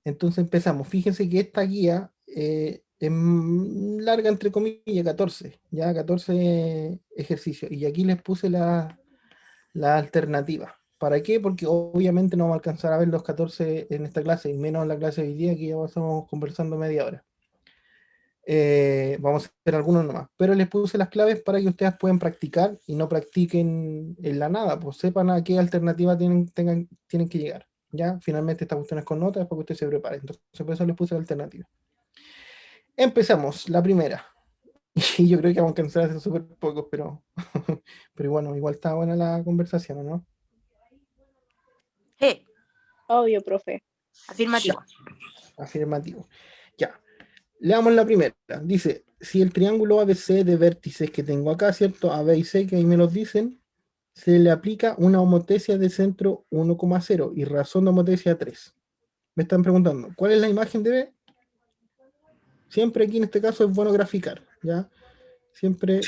Entonces empezamos. Fíjense que esta guía es larga, entre comillas, 14, ya 14 ejercicios. Y aquí les puse la alternativa. ¿Para qué? Porque obviamente no vamos a alcanzar a ver los 14 en esta clase, y menos en la clase de hoy día, que ya estamos conversando media hora. Vamos a hacer algunos nomás, pero les puse las claves para que ustedes puedan practicar y no practiquen en la nada, pues sepan a qué alternativa tienen que llegar. Ya, finalmente esta cuestión es con notas para que usted se prepare. Entonces, por eso les puse la alternativa. Empezamos, la primera. Y yo creo que vamos a alcanzar a hacer súper pocos, pero bueno, igual está buena la conversación, ¿no? Sí, Obvio, profe. afirmativo. Afirmativo. Ya. Leamos la primera. Dice, si el triángulo ABC de vértices que tengo acá, ¿cierto? A, B y C, que ahí me los dicen, se le aplica una homotesia de centro 1,0 y razón de homotesia 3. Me están preguntando, ¿cuál es la imagen de B? Siempre aquí en este caso es bueno graficar, ¿ya? Siempre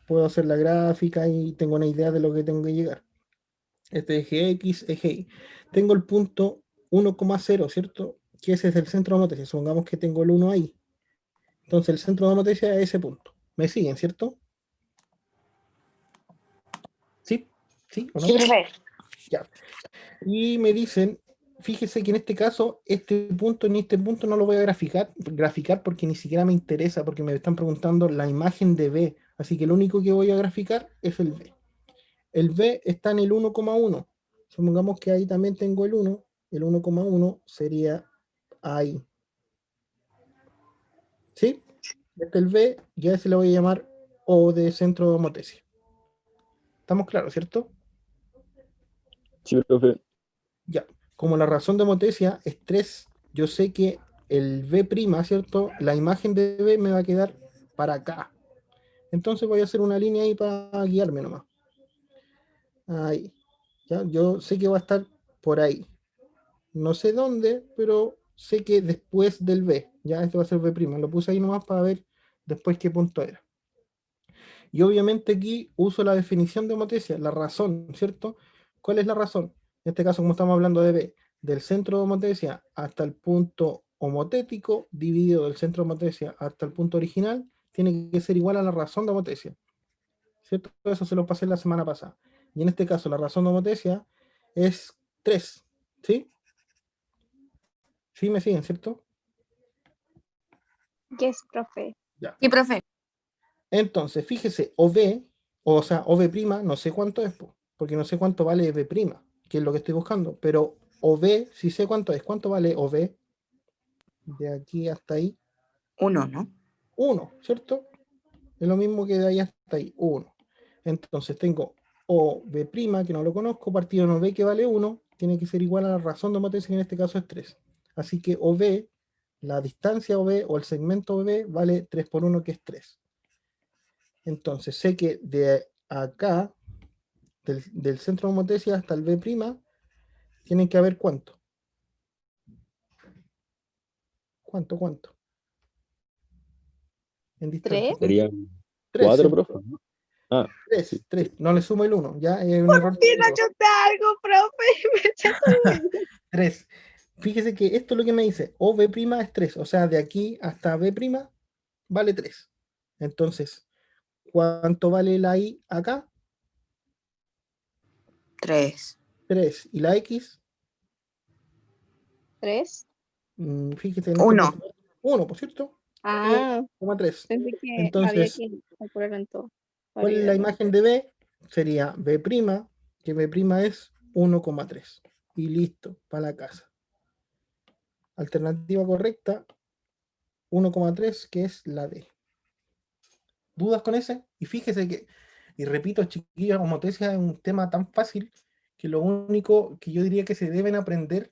puedo hacer la gráfica y tengo una idea de lo que tengo que llegar. Este eje X, eje Y. Tengo el punto 1,0, ¿cierto? Que ese es el centro de homotesia. Supongamos que tengo el 1 ahí. Entonces el centro de homotesia es ese punto. ¿Me siguen, cierto? ¿Sí? ¿Sí o no? Sí, profe. Ya. Y me dicen, fíjese que en este caso, este punto ni este punto no lo voy a graficar porque ni siquiera me interesa, porque me están preguntando la imagen de B. Así que lo único que voy a graficar es el B. El B está en el 1,1. Supongamos que ahí también tengo el 1. El 1,1 sería ahí. ¿Sí? Este es el B, y a ese le voy a llamar O de centro de homotesia. ¿Estamos claros, cierto? Sí, profe. Ya. Como la razón de homotesia es 3, yo sé que el B', ¿cierto? La imagen de B me va a quedar para acá. Entonces voy a hacer una línea ahí para guiarme nomás. Ahí. ¿Ya? Yo sé que va a estar por ahí. No sé dónde, pero sé que después del B. Ya, este va a ser B'. Lo puse ahí nomás para ver después qué punto era. Y obviamente aquí uso la definición de homotesia, la razón, ¿cierto? ¿Cuál es la razón? En este caso, como estamos hablando de B, del centro de homotesia hasta el punto homotético, dividido del centro de homotesia hasta el punto original, tiene que ser igual a la razón de homotesia. ¿Cierto? Eso se lo pasé la semana pasada. Y en este caso, la razón de homotesia es 3. ¿Sí? ¿Sí me siguen, cierto? Yes, profe. Ya. Sí, profe. Entonces, fíjese, OB, o sea, OB', no sé cuánto es, porque no sé cuánto vale B', que es lo que estoy buscando, pero OB, sí sé cuánto es. ¿Cuánto vale OB? De aquí hasta ahí, 1, ¿no? 1, ¿cierto? Es lo mismo que de ahí hasta ahí, 1. Entonces tengo OB', que no lo conozco, partido en OB que vale 1, tiene que ser igual a la razón de homotesia, que en este caso es 3. Así que OB, la distancia OB o el segmento OB vale 3 por 1, que es 3. Entonces sé que de acá, del centro de homotesia hasta el B', tienen que haber ¿cuánto? ¿Cuánto? En distancia. ¿3? Serían 3, 4, ¿cierto? profe, ¿no? Ah, 3, sí. 3. No le sumo el 1, ya es un error. Sí, no chuté algo, profe. 3. Fíjese que esto es lo que me dice, OB' es 3, o sea, de aquí hasta B' vale 3. Entonces, ¿cuánto vale la I acá? 3. 3. ¿Y la X? 3. Fíjese en este 1. punto. 1, por cierto. Ah, 1,3. pensé que había Entonces, que calcular en todo. ¿cuál es la imagen de B? Sería B', que B' es 1,3. Y listo, para la casa. Alternativa correcta, 1,3, que es la D. ¿Dudas con ese? Y fíjese que, y repito, chiquillos, homotesia es un tema tan fácil que lo único que yo diría que se deben aprender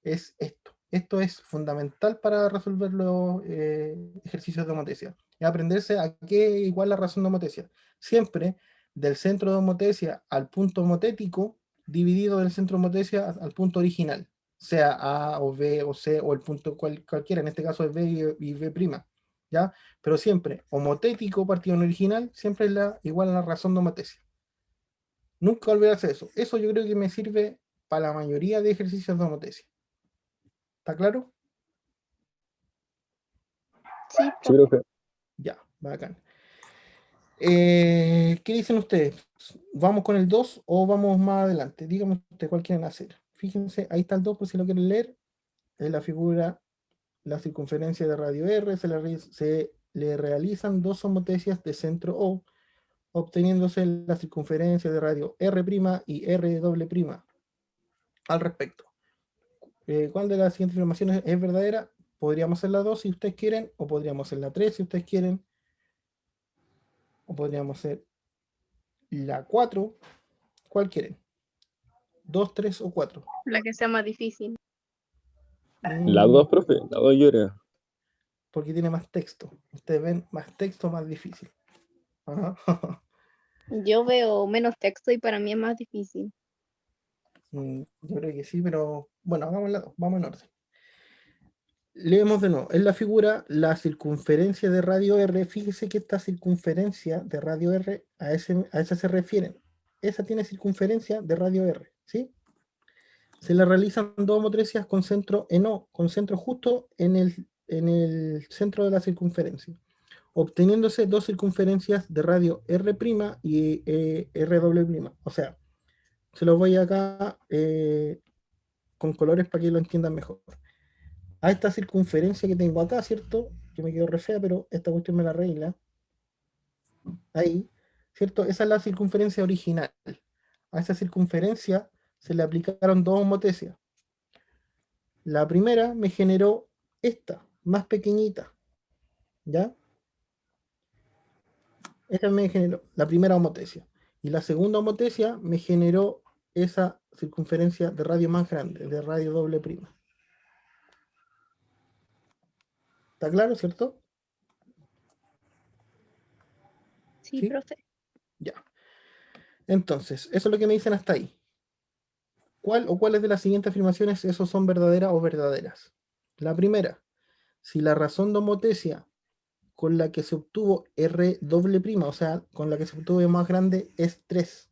es esto. Esto es fundamental para resolver los ejercicios de homotesia. Es aprenderse a qué es igual la razón de homotesia. Siempre del centro de homotesia al punto homotético, dividido del centro de homotesia al punto original, sea A o B o C o el punto cualquiera, en este caso es B y B', ¿ya? Pero siempre homotético partido en original, siempre es igual a la razón de homotesia. Nunca olvidarse de eso. Eso yo creo que me sirve para la mayoría de ejercicios de homotesia. ¿Está claro? Sí, Sí, profe. profe. Ya, bacán. ¿Qué dicen ustedes? ¿Vamos con el 2 o vamos más adelante? Díganme ustedes cuál quieren hacer. Fíjense, ahí está el 2 por si lo quieren leer. Es la figura, la circunferencia de radio R. Se le realizan dos homotecias de centro O, obteniéndose la circunferencia de radio R' y R doble prima. Al respecto, ¿cuál de las siguientes informaciones es verdadera? Podríamos hacer la 2 si ustedes quieren, o podríamos hacer la 3 si ustedes quieren, o podríamos hacer la 4. ¿Cuál quieren? 2, 3 o 4. La que sea más difícil. La 2, profe. La 2 yo creo. Porque tiene más texto. Ustedes ven más texto, más difícil. Ajá. Yo veo menos texto y para mí es más difícil. Yo creo que sí, pero bueno, vamos en orden. Leemos de nuevo. En la figura, la circunferencia de radio R, fíjese que esta circunferencia de radio R, a esa se refieren. Esa tiene circunferencia de radio R, ¿sí? Se le realizan dos homotecias con centro en O, con centro justo en el centro de la circunferencia, obteniéndose dos circunferencias de radio R' y R doble prima. O sea, se los voy acá con colores para que lo entiendan mejor. A esta circunferencia que tengo acá, ¿cierto? Que me quedó re fea, pero esta cuestión me la arregla. Ahí, ¿cierto? Esa es la circunferencia original. A esa circunferencia se le aplicaron dos homotecias. La primera me generó esta, más pequeñita, ¿ya? Esa me generó la primera homotecia. Y la segunda homotecia me generó esa circunferencia de radio más grande, de radio doble prima. ¿Está claro, cierto? Sí, ¿Sí? profe. Ya. Entonces, eso es lo que me dicen hasta ahí. ¿Cuál o cuáles de las siguientes afirmaciones esos son verdaderas o verdaderas? La primera, si la razón de homotecia con la que se obtuvo R doble prima, o sea, con la que se obtuvo más grande, es 3.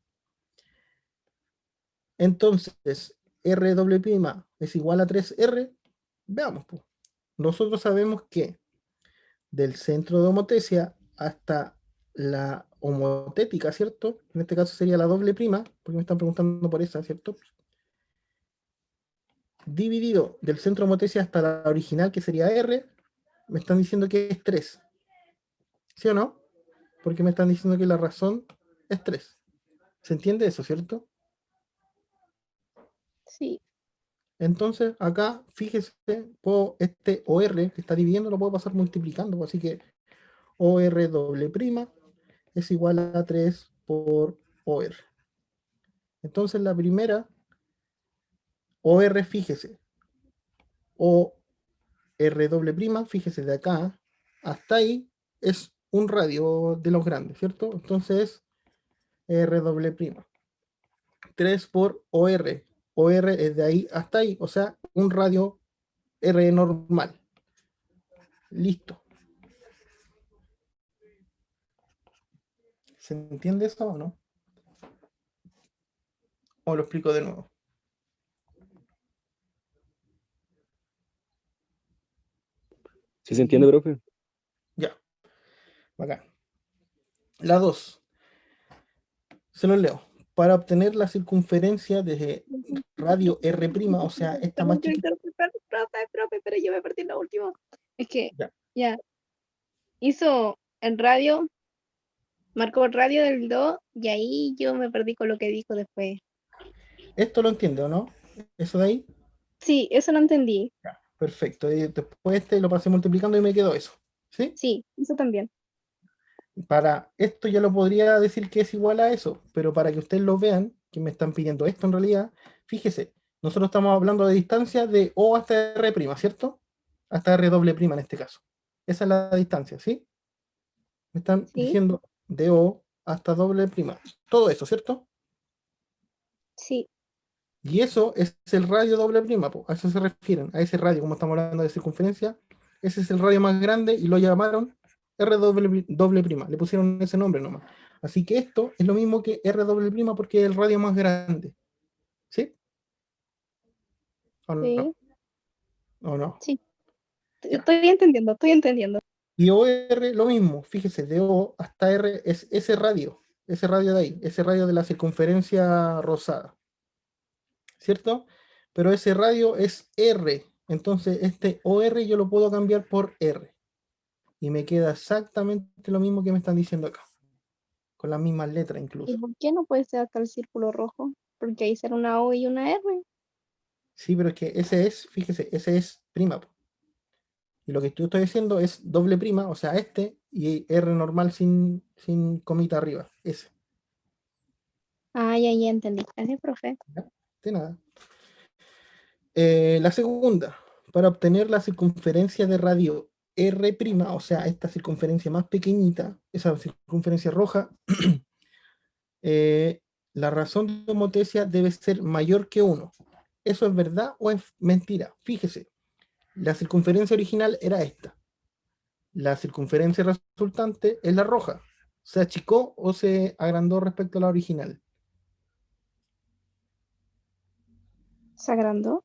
Entonces, R doble prima es igual a 3R. Veamos, pues. Nosotros sabemos que del centro de homotecia hasta la homotética, ¿cierto? En este caso sería la doble prima, porque me están preguntando por esa, ¿cierto? Dividido del centro de homotecia hasta la original, que sería R, me están diciendo que es 3. ¿Sí o no? Porque me están diciendo que la razón es 3. ¿Se entiende eso, cierto? Sí. Entonces, acá, fíjese, este OR que está dividiendo lo puedo pasar multiplicando, así que OR doble prima es igual a 3 por OR. Entonces, la primera, OR, fíjese, OR doble prima, fíjese de acá hasta ahí, es un radio de los grandes, ¿cierto? Entonces, R doble prima. 3 por OR. OR es de ahí hasta ahí, o sea, un radio R normal. Listo. ¿Se entiende eso o no? O lo explico de nuevo. ¿Sí se entiende, profe? Ya. Bacán. La 2. Se lo leo. Para obtener la circunferencia de radio R', o sea, esta más chiquita. Profe, pero yo me perdí en la última. Es que, Ya. ya, hizo el radio, marcó el radio del 2 y ahí yo me perdí con lo que dijo después. ¿Esto lo entiende o no? ¿Eso de ahí? Sí, eso lo entendí. Ya. Perfecto. Y después lo pasé multiplicando y me quedó eso. ¿Sí? Sí, eso también. Para esto ya lo podría decir que es igual a eso, pero para que ustedes lo vean, que me están pidiendo esto en realidad, fíjese, nosotros estamos hablando de distancia de O hasta R', ¿cierto? Hasta R doble prima en este caso. Esa es la distancia, ¿sí? Me están Sí, diciendo de O hasta doble prima. Todo eso, ¿cierto? sí, Y eso es el radio doble prima, a eso se refieren, a ese radio, como estamos hablando de circunferencia, ese es el radio más grande y lo llamaron R doble prima, le pusieron ese nombre nomás. Así que esto es lo mismo que R doble prima porque es el radio más grande. ¿Sí? ¿O no? sí. ¿o no? Sí, Ya. estoy entendiendo, estoy entendiendo. Y OR lo mismo, fíjese, de O hasta R es ese radio de ahí, ese radio de la circunferencia rosada, ¿cierto? Pero ese radio es R, entonces este OR yo lo puedo cambiar por R. Y me queda exactamente lo mismo que me están diciendo acá, con las mismas letras ¿Y incluso. por qué no puede ser acá el círculo rojo? Porque ahí será una O y una R. Sí, pero es que ese es, fíjese, ese es prima, po. Y lo que yo estoy diciendo es doble prima, o sea, este y R normal sin comita arriba, ese. Ah, ya entendí. Gracias, profe. ¿Ya? De nada. La segunda, para obtener la circunferencia de radio R', o sea, esta circunferencia más pequeñita, esa circunferencia roja, eh, la razón de homotesia debe ser mayor que 1. ¿Eso es verdad o es mentira? Fíjese, la circunferencia original era esta. La circunferencia resultante es la roja. ¿Se achicó o se agrandó respecto a la original? ¿Se agrandó?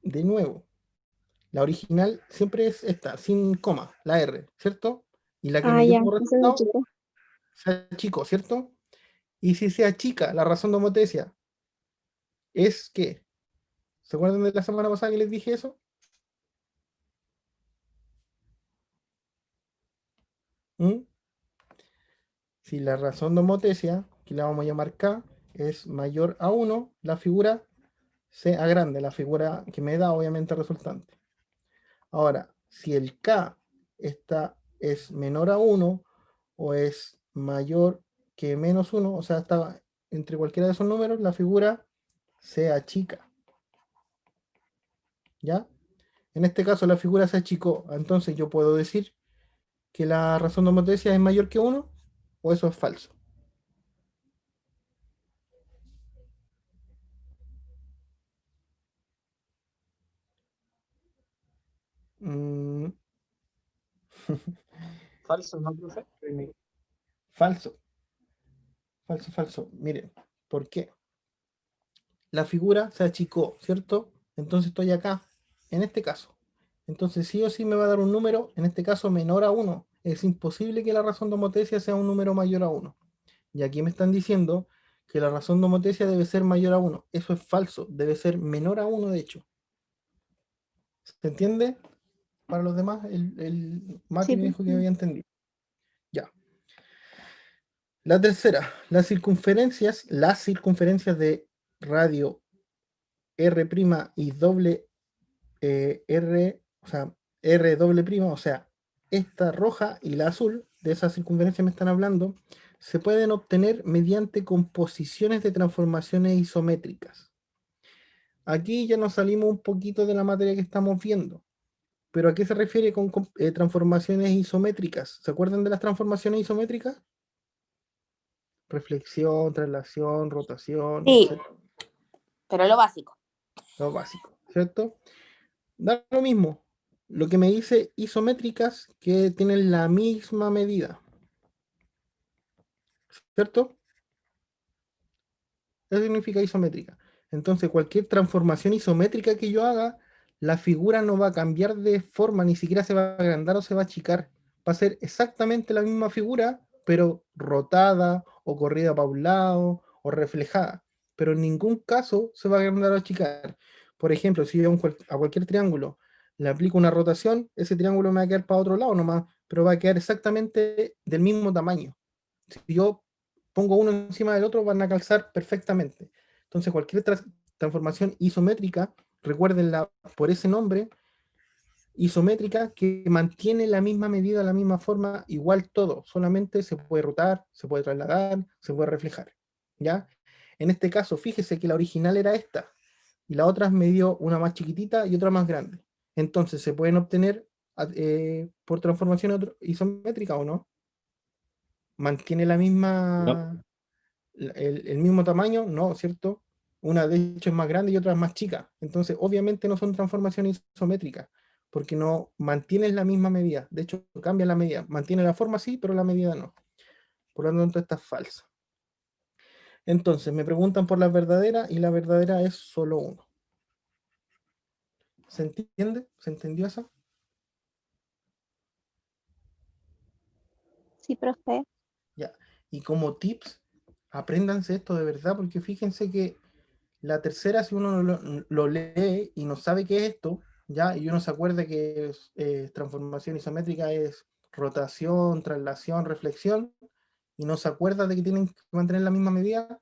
De nuevo, la original siempre es esta, sin coma, la R, ¿cierto? Y la que Ah, me dio ya, como ese es el resultado chico. se achicó, ¿cierto? Y si se achica, la razón de homotesia es que, ¿se acuerdan de la semana pasada que les dije eso? ¿Mm? Si la razón de homotesia, que la vamos a llamar K, es mayor a 1, la figura se agranda, la figura que me da obviamente resultante. Ahora, si el K es menor a 1 o es mayor que menos 1, o sea, está entre cualquiera de esos números, la figura se achica. ¿Ya? En este caso la figura se achicó, entonces yo puedo decir que la razón de homotesia es mayor que 1 o eso es falso. Mm, Falso, ¿no, profe? falso, falso. Miren, ¿por qué? La figura se achicó, ¿cierto? Entonces estoy acá, en este caso. Entonces sí o sí me va a dar un número, en este caso menor a 1. Es imposible que la razón de homotesia sea un número mayor a 1. Y aquí me están diciendo que la razón de homotesia debe ser mayor a 1. Eso es falso, debe ser menor a 1 de hecho. ¿Se entiende? Para los demás, el Mati Sí, me pues, dijo que había entendido. Ya. La tercera, las circunferencias de radio R' y doble R, o sea, R doble prima, o sea, esta roja y la azul, de esa circunferencia me están hablando, se pueden obtener mediante composiciones de transformaciones isométricas. Aquí ya nos salimos un poquito de la materia que estamos viendo, pero ¿a qué se refiere con transformaciones isométricas? ¿Se acuerdan de las transformaciones isométricas? Reflexión, traslación, rotación, Sí, etc. pero lo básico. Lo básico, ¿cierto? Da lo mismo. Lo que me dice isométricas que tienen la misma medida, ¿cierto? Eso significa isométrica. Entonces, cualquier transformación isométrica que yo haga, la figura no va a cambiar de forma, ni siquiera se va a agrandar o se va a achicar. Va a ser exactamente la misma figura, pero rotada o corrida para un lado o reflejada. Pero en ningún caso se va a agrandar o achicar. Por ejemplo, si yo a cualquier triángulo le aplico una rotación, ese triángulo me va a quedar para otro lado nomás, pero va a quedar exactamente del mismo tamaño. Si yo pongo uno encima del otro, van a calzar perfectamente. Entonces, cualquier transformación isométrica, recuérdenla por ese nombre, isométrica, que mantiene la misma medida, la misma forma, igual todo, solamente se puede rotar, se puede trasladar, se puede reflejar. ¿Ya? En este caso, fíjese que la original era esta, y la otra me dio una más chiquitita y otra más grande. Entonces, ¿se pueden obtener por transformación isométrica o no? ¿Mantiene la No. misma el mismo tamaño? No, ¿cierto? Una de hecho es más grande y otra es más chica. Entonces, obviamente no son transformaciones isométricas, porque no mantienen la misma medida. De hecho, cambia la medida. Mantiene la forma sí, pero la medida no. Por lo tanto, esta es falsa. Entonces, me preguntan por la verdadera y la verdadera es solo uno. ¿Se entiende? ¿Se entendió eso? Sí, profe. Ya. Y como tips, apréndanse esto de verdad, porque fíjense que la tercera, si uno lo lee y no sabe qué es esto, ya, y uno se acuerda que es, transformación isométrica es rotación, traslación, reflexión, y no se acuerda de que tienen que mantener la misma medida,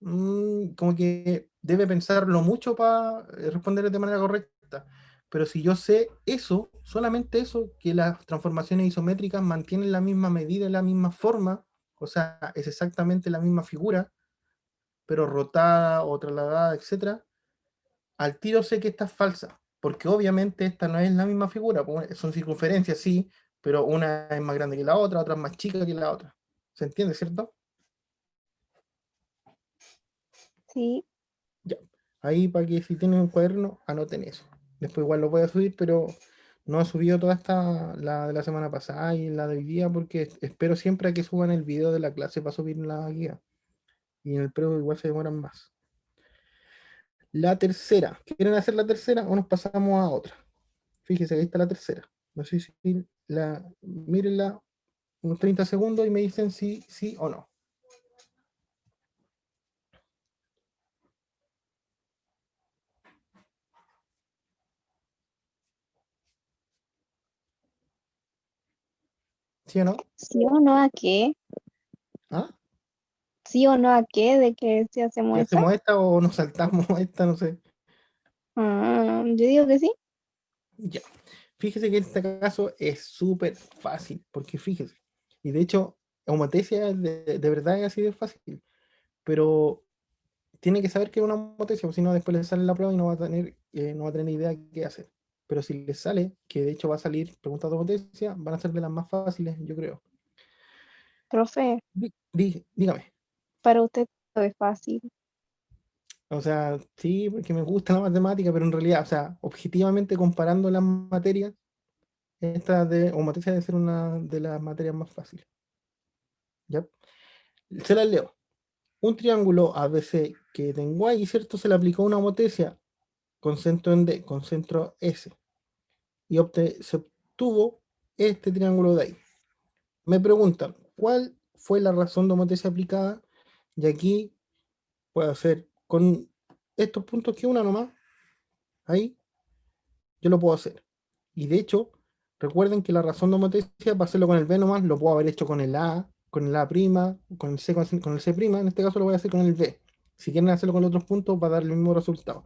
como que debe pensarlo mucho para responder de manera correcta. Pero si yo sé eso, solamente eso, que las transformaciones isométricas mantienen la misma medida y la misma forma, o sea, es exactamente la misma figura, pero rotada o trasladada, etcétera, al tiro sé que esta es falsa, porque obviamente esta no es la misma figura, pues, son circunferencias, sí, pero una es más grande que la otra es más chica que la otra. ¿Se entiende, cierto? Sí. Ya. Ahí para que si tienen un cuaderno, anoten eso. Después igual lo voy a subir, pero no he subido toda esta, la de la semana pasada y la de hoy día, porque espero siempre a que suban el video de la clase para subir la guía. Y en el pre igual se demoran más. La tercera. ¿Quieren hacer la tercera o nos pasamos a otra? Fíjese, ahí está la tercera. No sé si mírenla unos 30 segundos y me dicen si sí o no. ¿Sí o no? ¿Sí o no a qué? ¿Ah? ¿Sí o no a qué? ¿De que si hacemos ¿Y esa? hacemos esta o nos saltamos a esta? No sé. Yo digo que sí. Ya. Fíjese que en este caso es súper fácil, porque fíjese, y de hecho, homotesia de verdad es así de fácil, pero tiene que saber que es una homotesia, porque si no después le sale la prueba y no va a tener idea qué hacer. Pero si le sale, que de hecho va a salir preguntas de homotesia, van a ser de las más fáciles, yo creo. Profe, Dígame. para usted todo es fácil. O sea, sí, porque me gusta la matemática, pero en realidad, o sea, objetivamente comparando las materias, esta de homotesia debe ser una de las materias más fáciles. ¿Ya? Se las leo. Un triángulo ABC que tengo ahí, ¿cierto? Se le aplicó una homotesia con centro en D, con centro S, y se obtuvo este triángulo de ahí. Me preguntan, ¿cuál fue la razón de homotesia aplicada? Y aquí puedo hacer con estos puntos que una nomás, ahí, yo lo puedo hacer. Y de hecho, recuerden que la razón de homotesia, para hacerlo con el B nomás, lo puedo haber hecho con el A, con el A', con el C, con el C', en este caso lo voy a hacer con el B. Si quieren hacerlo con los otros puntos, va a dar el mismo resultado.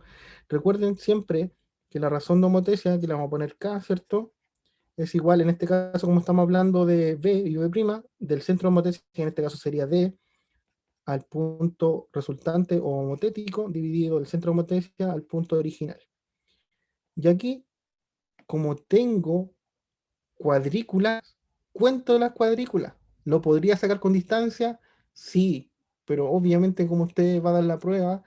Recuerden siempre que la razón de homotesia, que le vamos a poner K, ¿cierto? Es igual, en este caso, como estamos hablando de B y B', del centro de homotesia, que en este caso sería D, al punto resultante o homotético, dividido el centro de homotesia al punto original. Y aquí, como tengo cuadrículas, cuento las cuadrículas. ¿Lo podría sacar con distancia? Sí, pero obviamente como usted va a dar la prueba,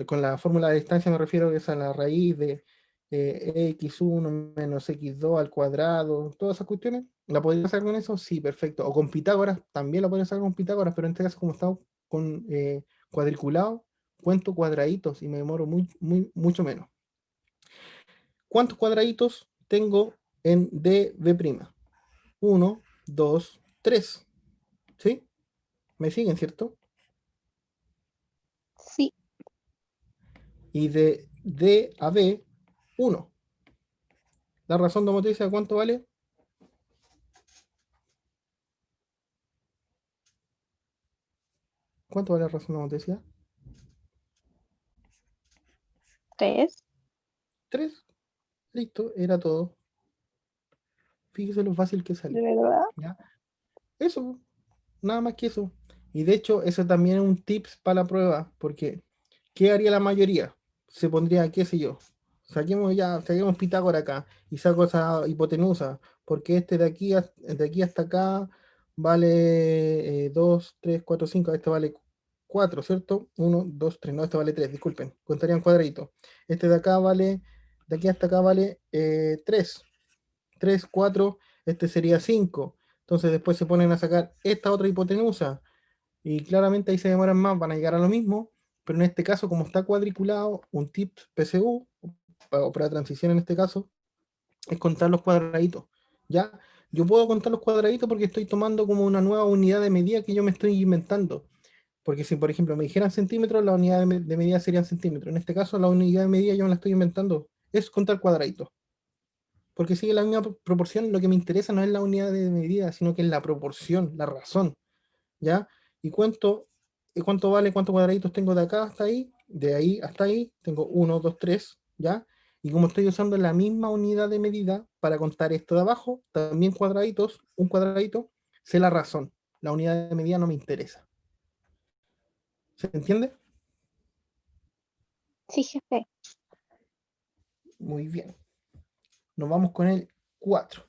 con la fórmula de distancia me refiero que es a la raíz de x1 menos x2 al cuadrado, todas esas cuestiones. ¿La podría sacar con eso? Sí, perfecto. O con Pitágoras, también la podría sacar con Pitágoras, pero en este caso como está con cuadriculado, cuento cuadraditos y me demoro mucho menos. ¿Cuántos cuadraditos tengo en dB'? 1, 2, 3. ¿Sí? ¿Me siguen, cierto? Sí, Y de D a B, 1. ¿La razón de homotesia cuánto vale? ¿Cuánto vale la razón de homotesia? 3. 3. Listo, era todo. Fíjese lo fácil que ¿De salió. verdad? ¿Ya? Eso, nada más que eso. Y de hecho, eso también es un tips para la prueba, porque ¿qué haría la mayoría? Se pondría, qué sé yo, saquemos Pitágoras acá y saco esa hipotenusa, porque este de aquí hasta acá vale 2, 3, 4, 5, este vale 4, ¿cierto? 1, 2, 3, no, este vale 3, disculpen, contarían cuadradito. Este de acá vale, de aquí hasta acá vale 3, 3, 4, este sería 5. Entonces después se ponen a sacar esta otra hipotenusa y claramente ahí se demoran más, van a llegar a lo mismo, pero en este caso como está cuadriculado, un tip PSU, o prueba de transición en este caso, es contar los cuadraditos, ¿ya? Yo puedo contar los cuadraditos porque estoy tomando como una nueva unidad de medida que yo me estoy inventando. Porque si, por ejemplo, me dijeran centímetros, la unidad de medida serían centímetros. En este caso, la unidad de medida yo me la estoy inventando. Es contar cuadraditos. Porque sigue la misma proporción, lo que me interesa no es la unidad de medida, sino que es la proporción, la razón, ¿ya? ¿Y cuánto vale, cuántos cuadraditos tengo de acá hasta ahí? De ahí hasta ahí, tengo 1, 2, 3, ¿ya? Y como estoy usando la misma unidad de medida para contar esto de abajo, también cuadraditos, un cuadradito, sé la razón. La unidad de medida no me interesa. ¿Se entiende? Sí, jefe. Muy bien. Nos vamos con el 4.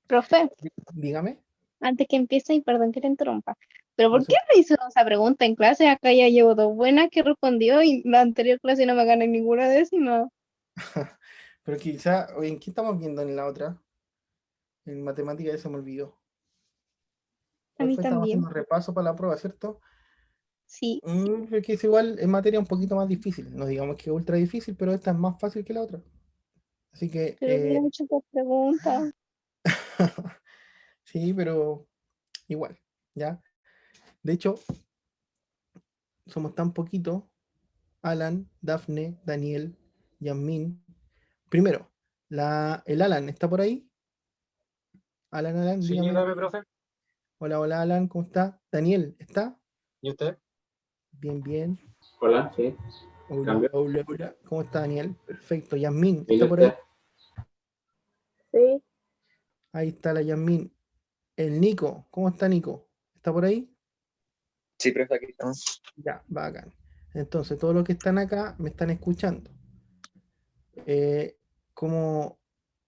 Profe, Dígame. antes que empiece, y perdón que te interrumpa, pero No ¿por qué sé. me hizo esa pregunta en clase? Acá ya llevo 2 buenas que respondió y la anterior clase no me gané ninguna décima. Pero quizá, oye, ¿en qué estamos viendo en la otra? En matemática ya se me olvidó. A ¿Cuál mí fue? Estamos también. haciendo repaso para la prueba, ¿cierto? Sí, Porque es igual en materia un poquito más difícil. No digamos que es ultra difícil, pero esta es más fácil que la otra. Así que, pero hubiera hecho otra pregunta. sí, pero igual, ¿ya? De hecho, somos tan poquitos, Alan, Dafne, Daniel, Yasmin. Primero, el Alan, ¿está por ahí? Alan, Sí, dígame. dame, profe. Hola, hola, Alan, ¿cómo está? Daniel, ¿está? ¿Y usted? Bien, bien. Hola, sí. Hola, Cambio. hola, hola. ¿Cómo está, Daniel? Perfecto. Yasmin, ¿Y ¿está por ahí? usted? Sí. Ahí está la Yasmin. El Nico, ¿cómo está Nico? ¿Está por ahí? Sí, profe, aquí estamos. Ya, bacán. Entonces, todos los que están acá me están escuchando. Eh, como,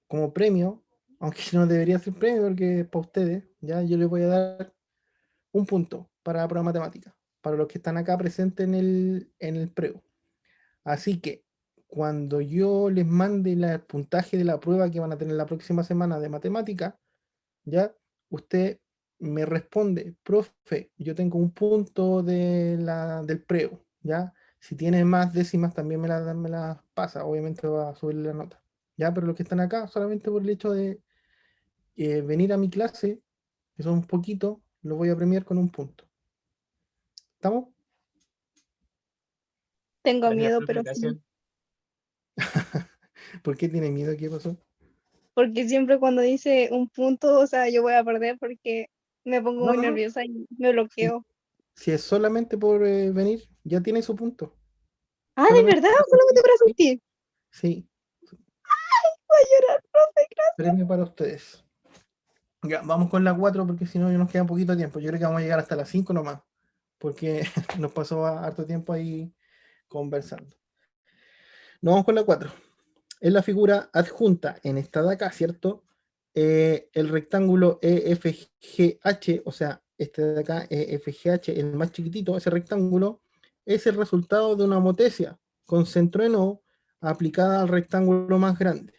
como premio, aunque no debería ser premio porque es para ustedes, ya yo les voy a dar un punto para la prueba de matemática, para los que están acá presentes en el preo. Así que cuando yo les mande el puntaje de la prueba que van a tener la próxima semana de matemática, ya usted me responde, profe, yo tengo un punto del preo, ya. Si tiene más décimas también me las pasa, obviamente va a subir la nota. Ya, pero los que están acá, solamente por el hecho de venir a mi clase, que son un poquito, los voy a premiar con un punto. ¿Estamos? Tengo Gracias, miedo, profe, pero sí. gracias. ¿Por qué tiene miedo? ¿Qué pasó? Porque siempre cuando dice un punto, o sea, yo voy a perder porque me pongo No, muy no, no. nerviosa y me Si, bloqueo. si es solamente por venir, ya tiene su punto. Ah, ¿de Solamente verdad? por Solamente asistir, para sí, asistir. sí, Voy a llorar, profe, gracias. premio para ustedes. Ya, vamos con la 4 porque si no ya nos queda poquito tiempo. Yo creo que vamos a llegar hasta las 5 nomás, porque nos pasó harto tiempo ahí conversando. Nos vamos con la 4. Es la figura adjunta en esta de acá, ¿cierto? El rectángulo EFGH, o sea, este de acá, EFGH, el más chiquitito, ese rectángulo, es el resultado de una homotesia con centro en O aplicada al rectángulo más grande.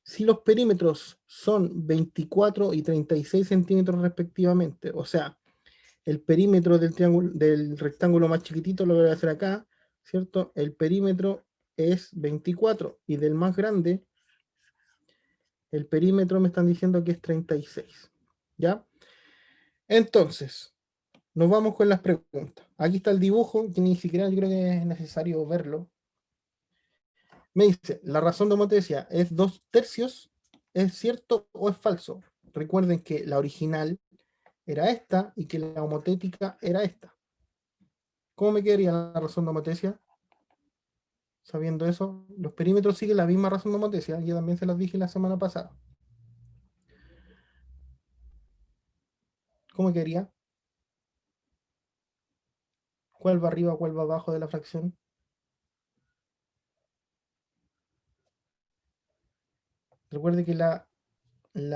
Si los perímetros son 24 y 36 centímetros respectivamente, o sea, el perímetro del triángulo, del rectángulo más chiquitito lo voy a hacer acá, ¿cierto? El perímetro es 24 y del más grande, el perímetro me están diciendo que es 36, ¿ya? Entonces, nos vamos con las preguntas. Aquí está el dibujo, que ni siquiera yo creo que es necesario verlo. Me dice, la razón de homotesia es 2/3, ¿es cierto o es falso? Recuerden que la original era esta y que la homotética era esta. ¿Cómo me quedaría la razón de homotesia? Sabiendo eso, los perímetros siguen la misma razón de homotesia, yo también se las dije la semana pasada. ¿Cómo quedaría? ¿Cuál va arriba, cuál va abajo de la fracción? Recuerde que la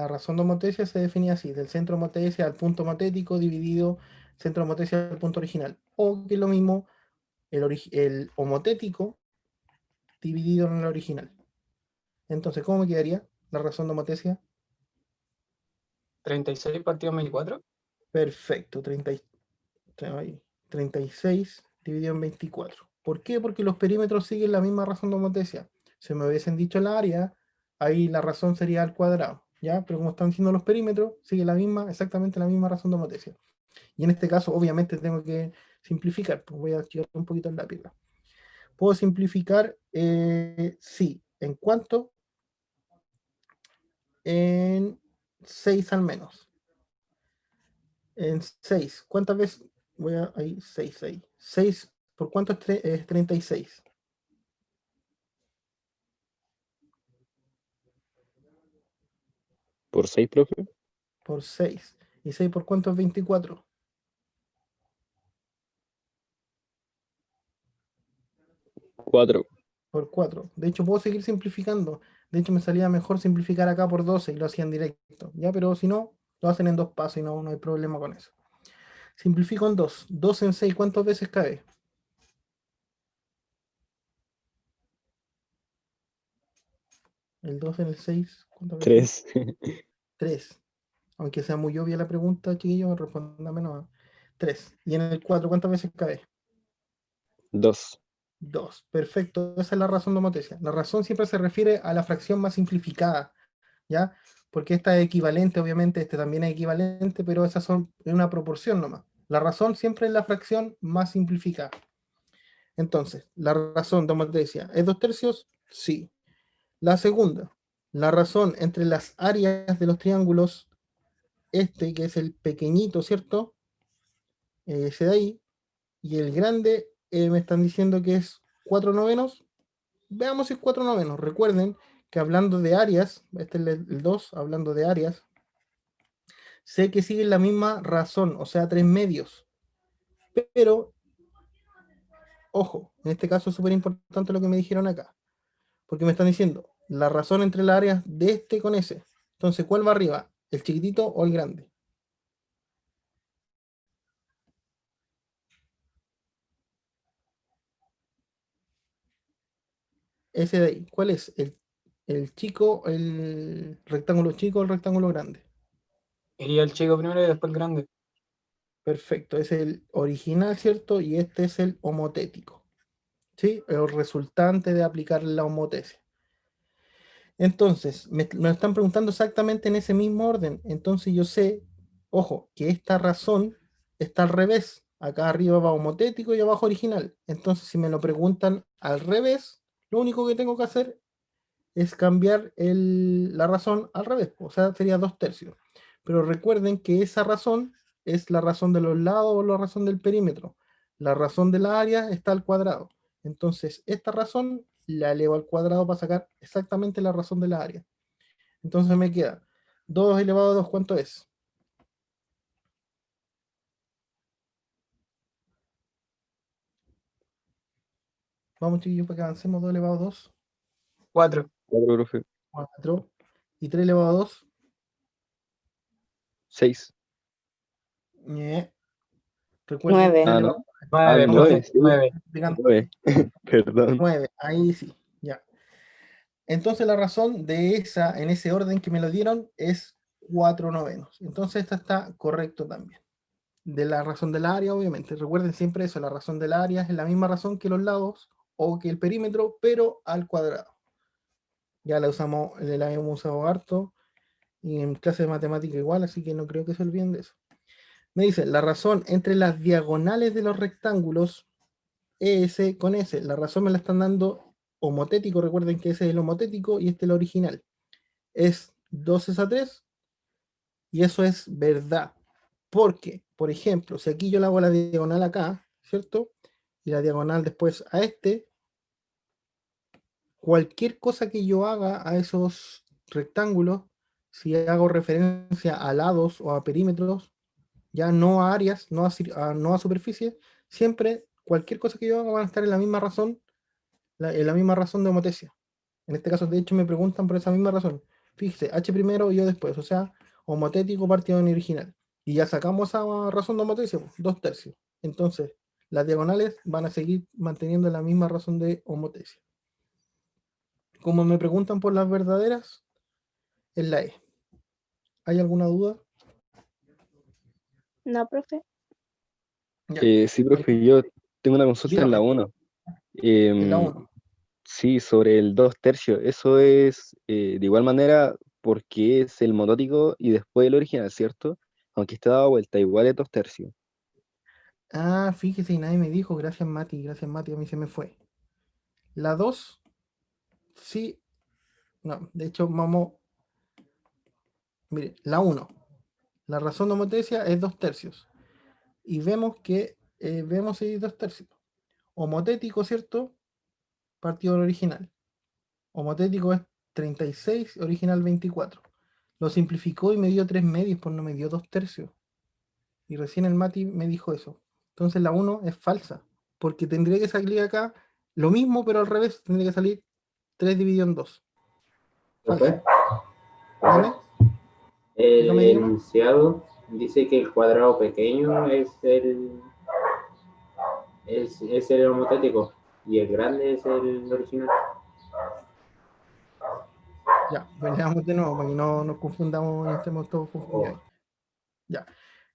razón de homotesia se define así, del centro de homotesia al punto homotético dividido centro de homotesia al punto original. O que es lo mismo, el homotético dividido en el original. Entonces, ¿cómo me quedaría la razón de homotesia? 36 partido 24. Perfecto, 36 dividido en 24. ¿Por qué? Porque los perímetros siguen la misma razón de homotesia. Si me hubiesen dicho el área, ahí la razón sería al cuadrado, ¿ya? Pero como están diciendo los perímetros, sigue la misma, exactamente la misma razón de homotesia. Y en este caso, obviamente, tengo que simplificar, pues voy a achicar un poquito el lápiz. ¿Puedo simplificar? Sí. ¿En cuánto? En 6 al menos. En 6. ¿Cuántas veces? Voy a ahí, 6 ahí. 6 por cuánto es 36. ¿Por 6, profe? Por 6. ¿Y 6 por cuánto es 24? 4. Por 4. De hecho, puedo seguir simplificando. De hecho, me salía mejor simplificar acá por 12 y lo hacían directo. ¿Ya? Pero si no, lo hacen en 2 pasos y no hay problema con eso. Simplifico en 2. 2 en 6, ¿cuántas veces cabe? El 2 en el 6, ¿cuántas veces? 3. 3. Aunque sea muy obvia la pregunta, chiquillos, respóndame no. 3. Y en el 4, ¿cuántas veces cabe? 2. 2. Perfecto, esa es la razón de homotesia. La razón siempre se refiere a la fracción más simplificada, ¿ya? Porque esta es equivalente, obviamente, este también es equivalente, pero esas son en una proporción nomás. La razón siempre es la fracción más simplificada. Entonces, la razón de homotesia, ¿es 2/3? Sí. La segunda, la razón entre las áreas de los triángulos, este que es el pequeñito, ¿cierto? Ese de ahí, y el grande, me están diciendo que es 4/9. Veamos si es 4/9. Recuerden que hablando de áreas, este es el 2, hablando de áreas, sé que siguen la misma razón, o sea, 3/2. Pero, ojo, en este caso es súper importante lo que me dijeron acá, porque me están diciendo la razón entre las áreas de este con ese. Entonces, ¿cuál va arriba? ¿El chiquitito o el grande? Ese de ahí. ¿Cuál es? ¿El chico, el rectángulo chico o el rectángulo grande? Iría el chico primero y después el grande. Perfecto, es el original, ¿cierto? Y este es el homotético, ¿sí? El resultante de aplicar la homotesia. Entonces, me están preguntando exactamente en ese mismo orden. Entonces yo sé, ojo, que esta razón está al revés. Acá arriba va homotético y abajo original. Entonces, si me lo preguntan al revés, lo único que tengo que hacer es cambiar la razón al revés. O sea, sería 2/3. Pero recuerden que esa razón es la razón de los lados o la razón del perímetro. La razón de la área está al cuadrado. Entonces, esta razón la elevo al cuadrado para sacar exactamente la razón de la área. Entonces me queda 2 elevado a 2, ¿cuánto es? Vamos, chiquillos, para que avancemos. 2 elevado a 2, 4. 4, profe. 4. Y 3 elevado a 2, 6. recuerden, 9. 3 Ah, elevado no. Ah, 9, a 2. 9, profe. sí. 9. 9. Perdón. 9, ahí sí, ya. Entonces la razón de esa, en ese orden que me lo dieron, es 4/9. Entonces esta está correcto también. De la razón del área, obviamente. Recuerden siempre eso, la razón del área es la misma razón que los lados o que el perímetro, pero al cuadrado. Ya la usamos, la hemos usado harto, y en clase de matemática igual, así que no creo que se olviden de eso. Me dice, la razón entre las diagonales de los rectángulos, ES con S, la razón me la están dando homotético, recuerden que ese es el homotético y este es el original. Es 2/3 y eso es verdad. Porque, por ejemplo, si aquí yo le hago la diagonal acá, ¿cierto? Y la diagonal después a este, cualquier cosa que yo haga a esos rectángulos, si hago referencia a lados o a perímetros, ya no a áreas, no a superficie, siempre cualquier cosa que yo haga van a estar en la misma razón, en la misma razón de homotesia. En este caso, de hecho, me preguntan por esa misma razón. Fíjese, H primero y yo después, o sea, homotético partido en original. Y ya sacamos esa razón de homotesia, 2/3. Entonces, las diagonales van a seguir manteniendo la misma razón de homotesia. Como me preguntan por las verdaderas, es la E. ¿Hay alguna duda? No, profe. Ya. Sí, profe, yo tengo una consulta en la Dígame, 1. en la 1. Sí, sobre el 2/3, eso es de igual manera porque es el monótico y después el original, ¿cierto? Aunque esté dado vuelta, igual es 2/3. Ah, fíjese, y nadie me dijo, gracias Mati, a mí se me fue. La 2 sí, no, de hecho, vamos, mire, la 1 la razón de homotecia es 2/3. Y vemos que, vemos ahí 2/3. Homotético, ¿cierto? Partido del original. Homotético es 36, original 24. Lo simplificó y me dio 3 medios, pues no me dio 2/3. Y recién el Mati me dijo eso. Entonces la 1 es falsa, porque tendría que salir acá lo mismo, pero al revés, tendría que salir 3 dividido en 2. Profe, Falso. profe, Dígame, el dígame, dígame. enunciado dice que el cuadrado pequeño es el homotético y el grande es el original. Ya, pues leamos de nuevo para que no nos confundamos y estemos todos confundidos. Oh, Ya.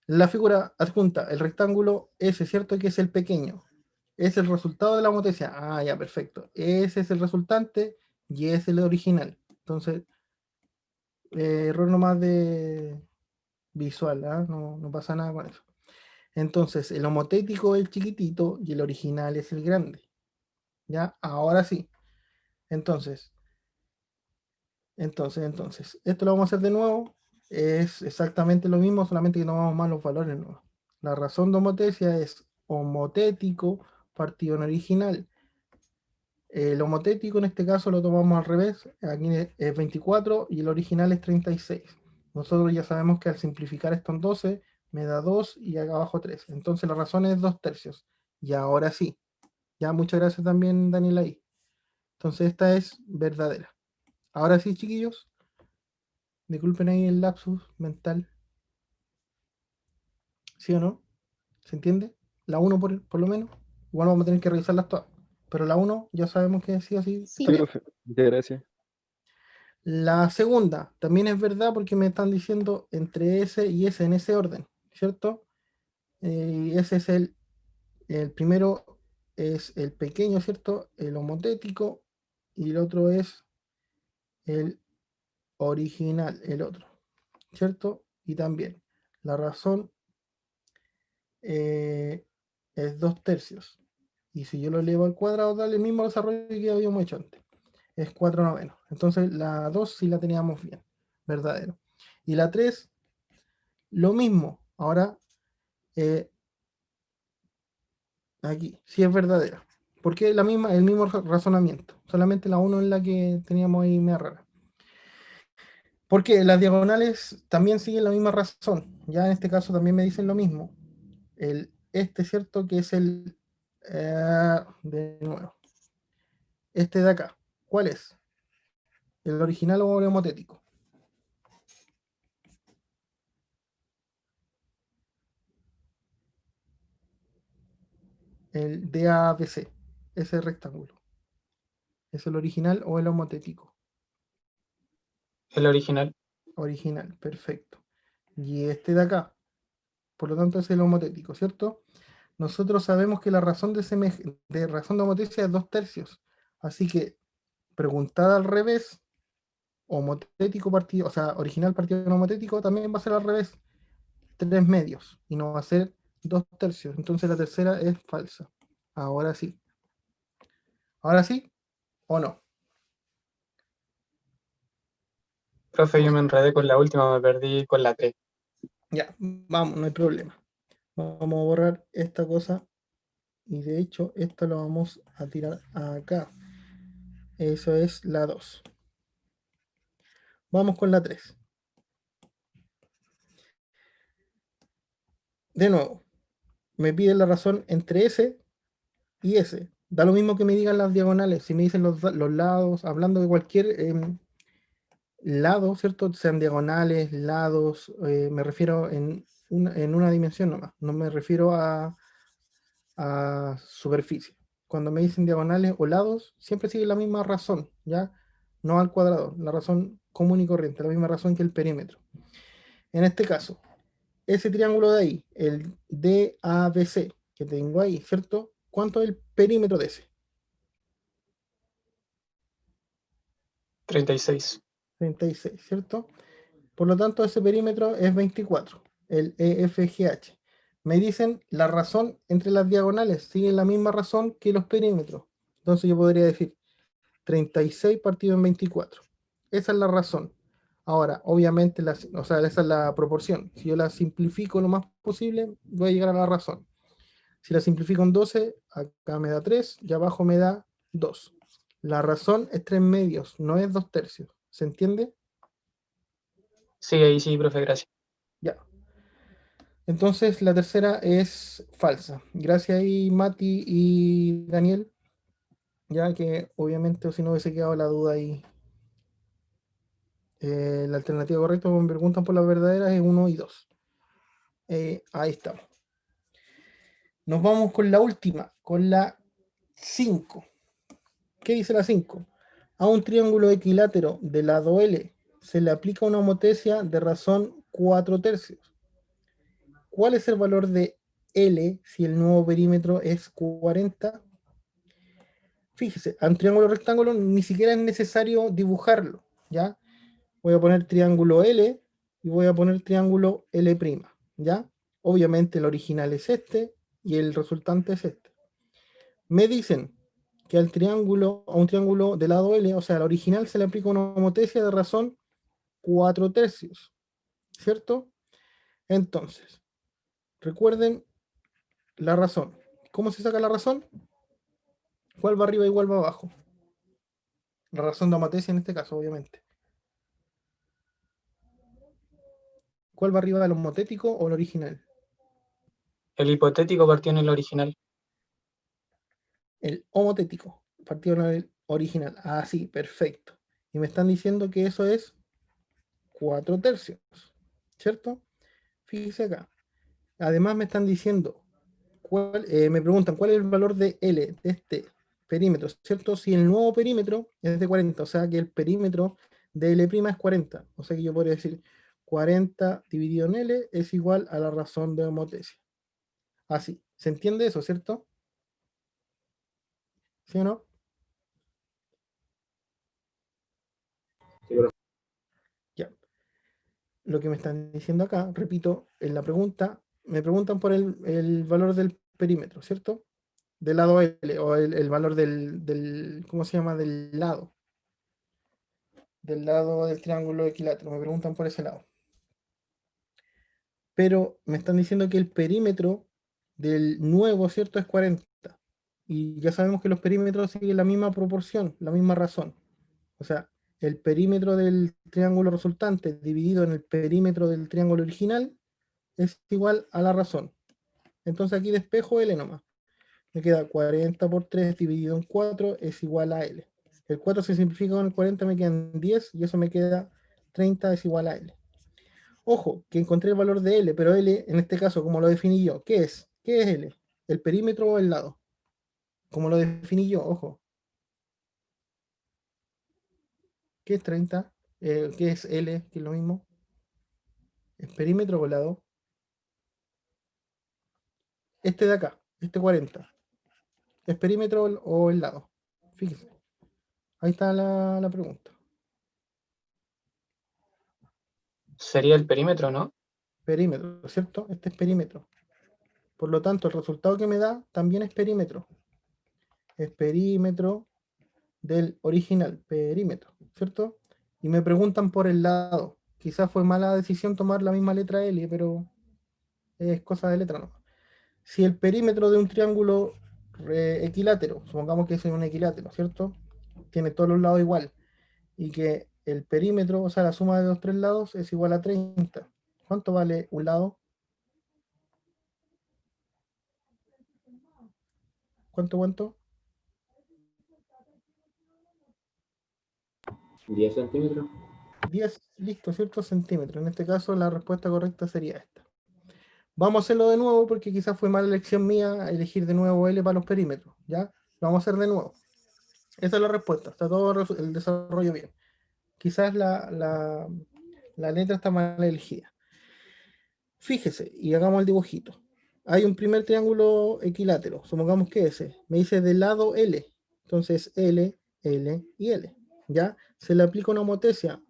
La figura adjunta, el rectángulo S, ¿cierto? Que es el pequeño. Es el resultado de la homotecia. Ah, ya, perfecto. Ese es el resultante y ese es el original. Entonces, error nomás de visual, ¿ah? No pasa nada con eso. Entonces, el homotético es el chiquitito y el original es el grande. ¿Ya? Ahora sí. Entonces, esto lo vamos a hacer de nuevo. Es exactamente lo mismo, solamente que no vamos más los valores nuevos. La razón de homotecia es homotético partido en original. El homotético en este caso lo tomamos al revés. Aquí es 24 y el original es 36. Nosotros ya sabemos que al simplificar esto en 12 me da 2 y acá abajo 3. Entonces la razón es 2/3. Y ahora sí. Ya, muchas gracias también, Daniela ahí. Entonces esta es verdadera. Ahora sí, chiquillos. Disculpen ahí el lapsus mental. ¿Sí o no? ¿Se entiende? La uno por lo menos. Igual vamos a tener que revisarlas todas. Pero la uno ya sabemos que sí o sí está Sí, Sí. bien. profe, muchas gracias. La segunda también es verdad porque me están diciendo entre ese y ese en ese orden, ¿cierto? Y ese es el primero es el pequeño, ¿cierto? El homotético y el otro es el original, el otro, ¿cierto? Y también la razón eh, es 2/3. Y si yo lo elevo al cuadrado, da el mismo desarrollo que habíamos hecho antes. Es 4/9. Entonces la 2 sí la teníamos bien, verdadero. Y la 3 lo mismo. Ahora, eh, aquí, sí es verdadera. Porque la misma, el mismo razonamiento. Solamente la 1 es la que teníamos ahí media rara. Porque las diagonales también siguen la misma razón. Ya en este caso también me dicen lo mismo. ¿Cierto? Que es de nuevo. Este de acá. ¿Cuál es? ¿El original o el homotético? El DABC. Ese rectángulo. ¿Es el original o el homotético? El original. Original, perfecto. Y este de acá, por lo tanto es el homotético, ¿cierto? Nosotros sabemos que la razón de razón de homotecia es 2/3. Así que preguntada al revés, homotético partido, o sea, original partido en homotético también va a ser al revés, 3 medios, y no va a ser 2/3. Entonces la tercera es falsa. Ahora sí. ¿Ahora sí o no? Profe, yo me enredé con la última, me perdí con la 3. Ya, vamos, no hay problema. Vamos a borrar esta cosa y de hecho esto lo vamos a tirar acá. Eso es la 2. Vamos con la 3. De nuevo, me piden la razón entre ese y ese. Da lo mismo que me digan las diagonales. Si me dicen los lados, hablando de cualquier lado, ¿cierto? Sean diagonales, lados, me refiero en una dimensión nomás. No me refiero a superficie. Cuando me dicen diagonales o lados, siempre sigue la misma razón, ¿ya? No al cuadrado, la razón común y corriente, la misma razón que el perímetro. En este caso, ese triángulo de ahí, el DABC que tengo ahí, ¿cierto? ¿Cuánto es el perímetro de ese? 36. 36, ¿cierto? Por lo tanto, ese perímetro es 24, el EFGH. Me dicen la razón entre las diagonales, sigue la misma razón que los perímetros. Entonces yo podría decir 36 partido en 24. Esa es la razón. Ahora, obviamente, o sea, esa es la proporción. Si yo la simplifico lo más posible, voy a llegar a la razón. Si la simplifico en 12, acá me da 3 y abajo me da 2. La razón es 3 medios, no es 2 tercios. ¿Se entiende? Sí, ahí sí, profe, gracias. Ya. Entonces la tercera es falsa. Gracias ahí, Mati y Daniel. Ya que obviamente, o si no hubiese quedado la duda ahí. La alternativa correcta, cuando me preguntan por las verdaderas, es 1 y 2. Ahí estamos. Nos vamos con la última, con la 5. ¿Qué dice la 5? A un triángulo equilátero de lado L se le aplica una homotesia de razón 4 tercios. ¿Cuál es el valor de L si el nuevo perímetro es 40? Fíjese, a un triángulo rectángulo ni siquiera es necesario dibujarlo, ¿ya? Voy a poner triángulo L y voy a poner triángulo L', ¿ya? Obviamente el original es este y el resultante es este. Me dicen que a un triángulo de lado L, o sea, al original se le aplica una homotesia de razón 4 tercios, ¿cierto? Entonces, recuerden la razón. ¿Cómo se saca la razón? ¿Cuál va arriba y cuál va abajo? La razón de homotesia en este caso, obviamente. ¿Cuál va arriba, el homotético o el original? El hipotético partió en el original. El homotético, partido en el original. Ah, sí, perfecto. Y me están diciendo que eso es 4 tercios, ¿cierto? Fíjese acá. Además me están diciendo, me preguntan cuál es el valor de L, de este perímetro, ¿cierto? Si el nuevo perímetro es de 40, o sea que el perímetro de L' es 40. O sea que yo podría decir 40 dividido en L es igual a la razón de homotesia. Así, ¿se entiende eso, cierto? ¿Sí o no? Sí, profe. Ya. Lo que me están diciendo acá, repito, en la pregunta, me preguntan por el valor del perímetro, ¿cierto? Del lado L, o el valor ¿cómo se llama? Del lado del triángulo equilátero, me preguntan por ese lado. Pero me están diciendo que el perímetro del nuevo, ¿cierto? Es 40. Y ya sabemos que los perímetros siguen la misma proporción, la misma razón. O sea, el perímetro del triángulo resultante dividido en el perímetro del triángulo original es igual a la razón. Entonces aquí despejo L nomás. Me queda 40 por 3 dividido en 4 es igual a L. El 4 se simplifica con el 40, me quedan 10 y eso me queda 30 es igual a L. Ojo, que encontré el valor de L, pero L en este caso, como lo definí yo, ¿qué es? ¿Qué es L? ¿El perímetro o el lado? Como lo definí yo, ojo. ¿Qué es 30? ¿Qué es L? ¿Qué es lo mismo? ¿Es perímetro o lado? Este de acá, este 40. ¿Es perímetro o el lado? Fíjense. Ahí está la pregunta. Sería el perímetro, ¿no? Perímetro, ¿cierto? Este es perímetro. Por lo tanto, el resultado que me da también es perímetro. Es perímetro del original, perímetro, ¿cierto? Y me preguntan por el lado. Quizás fue mala decisión tomar la misma letra L, pero es cosa de letra, ¿no? Si el perímetro de un triángulo equilátero, supongamos que es un equilátero, ¿cierto? Tiene todos los lados igual. Y que el perímetro, o sea, la suma de los tres lados es igual a 30. ¿Cuánto vale un lado? ¿Cuánto? 10 centímetros. 10, listo, ¿cierto? Centímetros. En este caso, la respuesta correcta sería esta. Vamos a hacerlo de nuevo porque quizás fue mala elección mía elegir de nuevo L para los perímetros. ¿Ya? Lo vamos a hacer de nuevo. Esa es la respuesta. Está todo el desarrollo bien. Quizás la letra está mal elegida. Fíjese y hagamos el dibujito. Hay un primer triángulo equilátero. Supongamos que ese. Me dice del lado L. Entonces L, L y L. ¿Ya? se le aplica una homotesia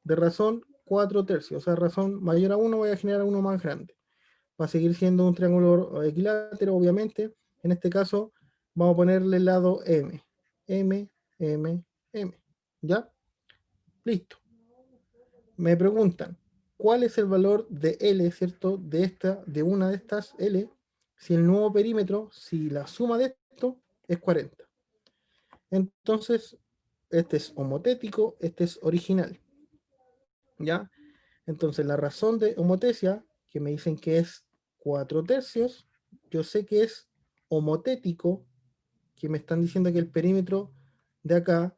de razón 4/3, o sea, razón mayor a 1 voy a generar uno más grande. Va a seguir siendo un triángulo equilátero, obviamente. En este caso, vamos a ponerle el lado M. M, M, M. ¿Ya? Listo. Me preguntan, ¿cuál es el valor de L, ¿cierto? De una de estas L, si el nuevo perímetro, si la suma de esto es 40. Entonces, este es homotético, este es original. ¿Ya? Entonces, la razón de homotesia, que me dicen que es 4/3, yo sé que es homotético, que me están diciendo que el perímetro de acá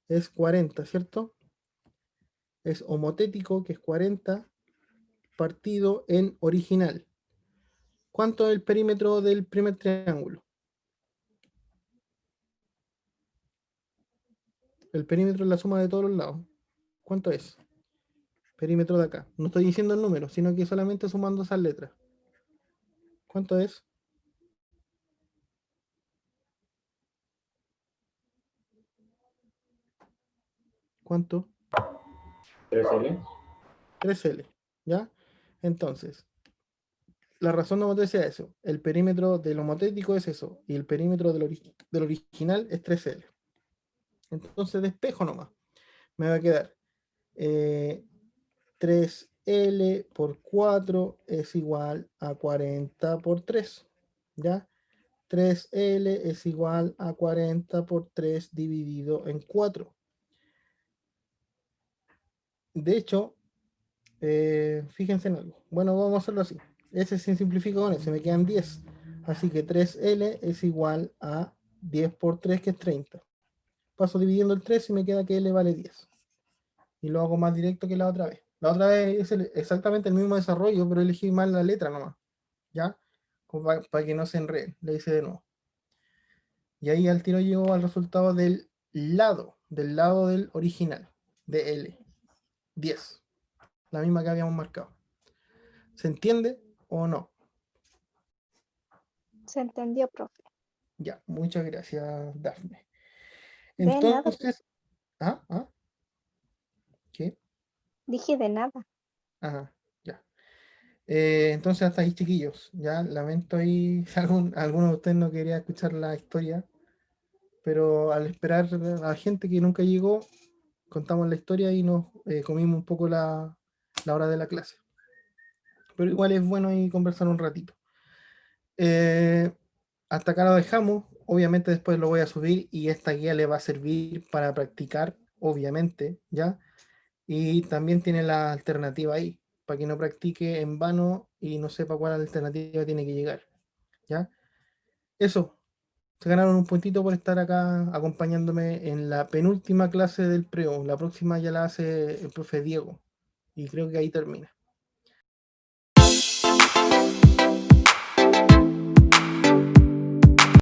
es 40, ¿cierto? Es homotético, que es 40, partido en original. ¿Cuánto es el perímetro del primer triángulo? El perímetro es la suma de todos los lados. ¿Cuánto es? Perímetro de acá. No estoy diciendo el número, sino que solamente sumando esas letras. ¿Cuánto es? ¿Cuánto? 3L. 3L. ¿Ya? Entonces, la razón de homotesia es eso. El perímetro del homotético es eso. Y el perímetro del original es 3L. Entonces despejo nomás. Me va a quedar 3L por 4 es igual a 40 por 3. ¿Ya? 3L es igual a 40 por 3 dividido en 4. De hecho, fíjense en algo. Bueno, vamos a hacerlo así. Ese se simplifica con ese, me quedan 10. Así que 3L es igual a 10 por 3, que es 30. Paso dividiendo el 3 y me queda que L vale 10. Y lo hago más directo que la otra vez. La otra vez es exactamente el mismo desarrollo, pero elegí mal la letra nomás. ¿Ya? Para que no se enreden. Le hice de nuevo. Y ahí al tiro llego al resultado del lado del original, de L. 10. La misma que habíamos marcado. ¿Se entiende o no? Se entendió, profe. Ya, muchas gracias, Dafne. De nada, Entonces, ¿qué? dije de nada. Ajá, ya. Entonces, hasta ahí, chiquillos. Ya, lamento ahí si alguno de ustedes no quería escuchar la historia, pero al esperar a la gente que nunca llegó, contamos la historia y nos comimos un poco la hora de la clase. Pero igual es bueno ahí conversar un ratito. Hasta acá lo dejamos. Obviamente después lo voy a subir y esta guía le va a servir para practicar, obviamente, ¿ya? Y también tiene la alternativa ahí, para que no practique en vano y no sepa cuál alternativa tiene que llegar, ¿ya? Eso, se ganaron un puntito por estar acá acompañándome en la penúltima clase del preo. La próxima ya la hace el profe Diego y creo que ahí termina.